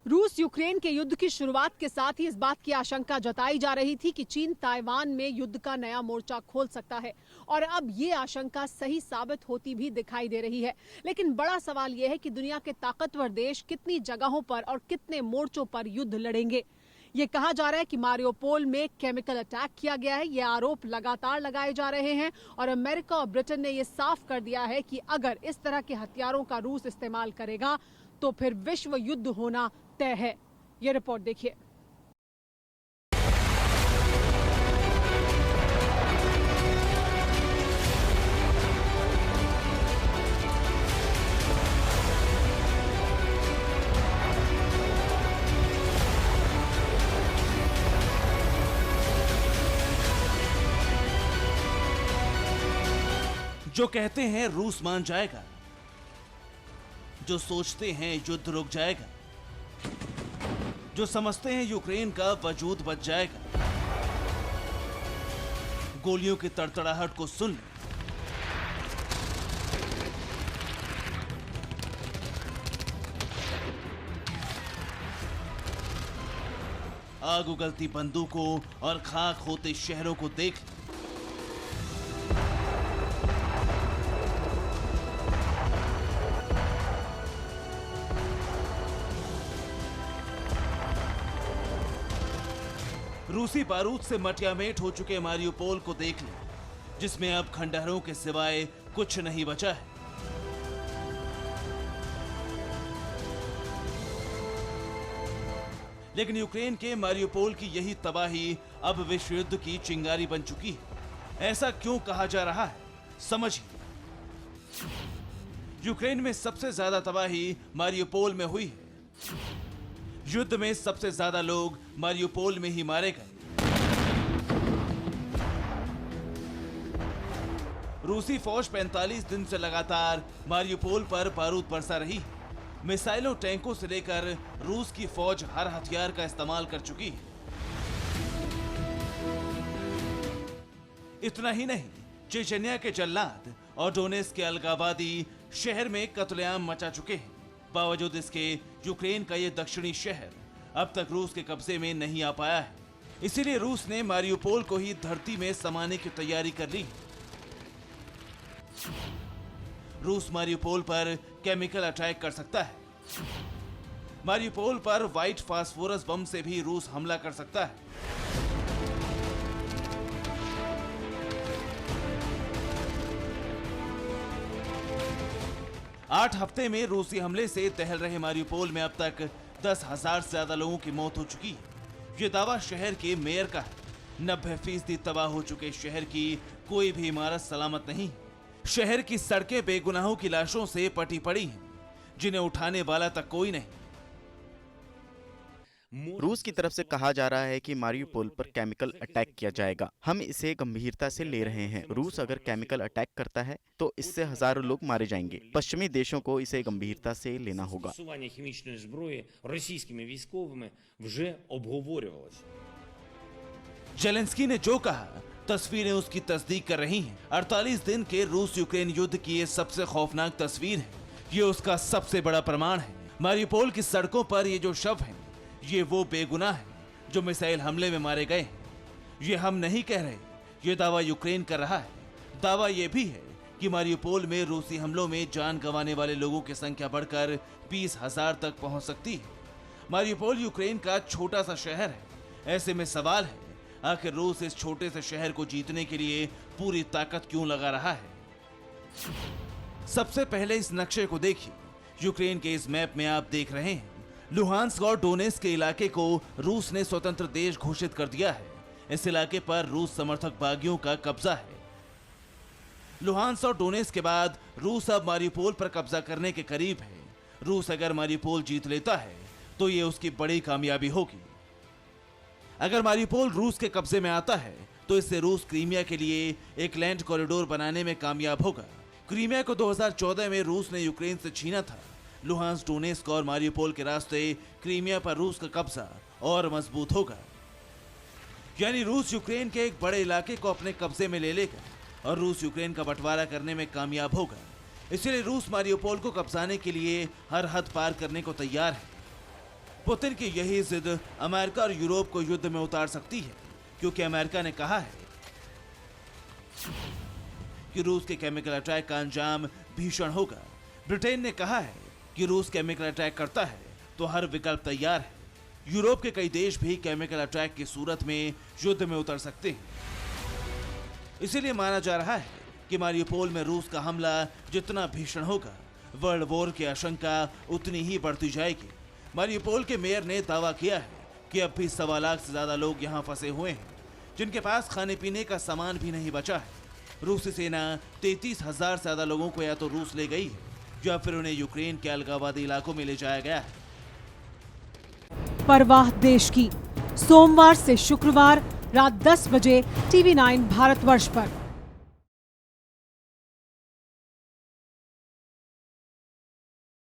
रूस यूक्रेन के युद्ध की शुरुआत के साथ ही इस बात की आशंका जताई जा रही थी कि चीन ताइवान में युद्ध का नया मोर्चा खोल सकता है और अब ये आशंका सही साबित होती भी दिखाई दे रही है। लेकिन बड़ा सवाल यह है कि दुनिया के ताकतवर देश कितनी जगहों पर और कितने मोर्चों पर युद्ध लड़ेंगे। ये कहा जा रहा है कि मारियोपोल में केमिकल अटैक किया गया है। ये आरोप लगातार लगाए जा रहे हैं और अमेरिका और ब्रिटेन ने ये साफ कर दिया है कि अगर इस तरह के हथियारों का रूस इस्तेमाल करेगा तो फिर विश्व युद्ध होना तय है। ये रिपोर्ट देखिए। जो कहते हैं रूस मान जाएगा, जो सोचते हैं युद्ध रुक जाएगा, जो समझते हैं यूक्रेन का वजूद बच जाएगा, गोलियों की तड़तड़ाहट को सुन ले। आग उगलती बंदूकों और खाक होते शहरों को देख ले। रूसी बारूद से मटियामेट हो चुके मारियोपोल को देख ले, जिसमें अब खंडहरों के सिवाय कुछ नहीं बचा है। लेकिन यूक्रेन के मारियोपोल की यही तबाही अब विश्व युद्ध की चिंगारी बन चुकी है। ऐसा क्यों कहा जा रहा है, समझिए। यूक्रेन में सबसे ज्यादा तबाही मारियोपोल में हुई है। युद्ध में सबसे ज्यादा लोग मारियोपोल में ही मारे गए। रूसी फौज 45 दिन से लगातार मारियोपोल पर बारूद बरसा रही है। मिसाइलों, टैंकों से लेकर रूस की फौज हर हथियार का इस्तेमाल कर चुकी है। इतना ही नहीं, चेचन्या के जल्लाद और डोनेत्स्क के अलगावादी शहर में कत्लेआम मचा चुके हैं। बावजूद इसके यूक्रेन का यह दक्षिणी शहर अब तक रूस के कब्जे में नहीं आ पाया है। इसीलिए रूस ने मारियोपोल को ही धरती में समाने की तैयारी कर ली। रूस मारियोपोल पर केमिकल अटैक कर सकता है। मारियोपोल पर व्हाइट फास्फोरस बम से भी रूस हमला कर सकता है। आठ हफ्ते में रूसी हमले से दहल रहे मारियोपोल में अब तक 10,000 से ज्यादा लोगों की मौत हो चुकी है। ये दावा शहर के मेयर का है। 90% तबाह हो चुके शहर की कोई भी इमारत सलामत नहीं। शहर की सड़कें बेगुनाहों की लाशों से पटी पड़ी हैं, जिन्हें उठाने वाला तक कोई नहीं। रूस की तरफ से कहा जा रहा है कि मारियोपोल पर केमिकल अटैक किया जाएगा। हम इसे गंभीरता से ले रहे हैं। रूस अगर केमिकल अटैक करता है तो इससे हजारों लोग मारे जाएंगे। पश्चिमी देशों को इसे गंभीरता से लेना होगा। जेलेंस्की ने जो कहा, तस्वीरें उसकी तस्दीक कर रही हैं। 48 दिन के रूस यूक्रेन युद्ध की ये सबसे खौफनाक तस्वीर है। ये उसका सबसे बड़ा प्रमाण है। मारियोपोल की सड़कों पर ये जो शव हैं, ये वो बेगुनाह हैं जो मिसाइल हमले में मारे गए हैं। ये हम नहीं कह रहे, ये दावा यूक्रेन कर रहा है। दावा ये भी है कि मारियोपोल में रूसी हमलों में जान गंवाने वाले लोगों की संख्या बढ़कर 20,000 तक पहुंच सकती है। मारियोपोल यूक्रेन का छोटा सा शहर है। ऐसे में सवाल है, आखिर रूस इस छोटे से शहर को जीतने के लिए पूरी ताकत क्यों लगा रहा है? सबसे पहले इस नक्शे को देखिए। यूक्रेन के इस मैप में आप देख रहे हैं, लुहांस्क और डोनेत्स्क के इलाके को रूस ने स्वतंत्र देश घोषित कर दिया है। इस इलाके पर रूस समर्थक बागियों का कब्जा है। लुहांस्क और डोनेत्स्क के बाद रूस अब मारियोपोल पर कब्जा करने के करीब है। रूस अगर मारियोपोल जीत लेता है तो ये उसकी बड़ी कामयाबी होगी। अगर मारियोपोल रूस के कब्जे में आता है तो इससे रूस क्रीमिया के लिए एक लैंड कॉरिडोर बनाने में कामयाब होगा। क्रीमिया को 2014 में रूस ने यूक्रेन से छीना था। लुहांस्क, डोनेत्स्क और मारियोपोल के रास्ते क्रीमिया पर रूस का कब्जा और मजबूत होगा। यानी रूस यूक्रेन के एक बड़े इलाके को अपने कब्जे में ले लेगा और रूस यूक्रेन का बंटवारा करने में कामयाब होगा। इसलिए रूस मारियोपोल को कब्जाने के लिए हर हद पार करने को तैयार है। पुतिन की यही जिद अमेरिका और यूरोप को युद्ध में उतार सकती है, क्योंकि अमेरिका ने कहा है कि रूस के केमिकल अटैक का अंजाम भीषण होगा। ब्रिटेन ने कहा है कि रूस केमिकल अटैक करता है तो हर विकल्प तैयार है। यूरोप के कई देश भी केमिकल अटैक की सूरत में युद्ध में उतर सकते हैं। इसीलिए माना जा रहा है कि मारियुपोल में रूस का हमला जितना भीषण होगा, वर्ल्ड वॉर की आशंका उतनी ही बढ़ती जाएगी। मारियुपोल के मेयर ने दावा किया है कि अब भी 1.25 लाख से ज्यादा लोग यहाँ फंसे हुए हैं, जिनके पास खाने पीने का सामान भी नहीं बचा है। रूसी सेना 33,000 से ज्यादा लोगों को या तो रूस ले गई है, या फिर उन्हें यूक्रेन के अलगाववादी इलाकों में ले जाया गया है। परवाह देश की, सोमवार से शुक्रवार रात 10 बजे TV9 भारतवर्ष पर।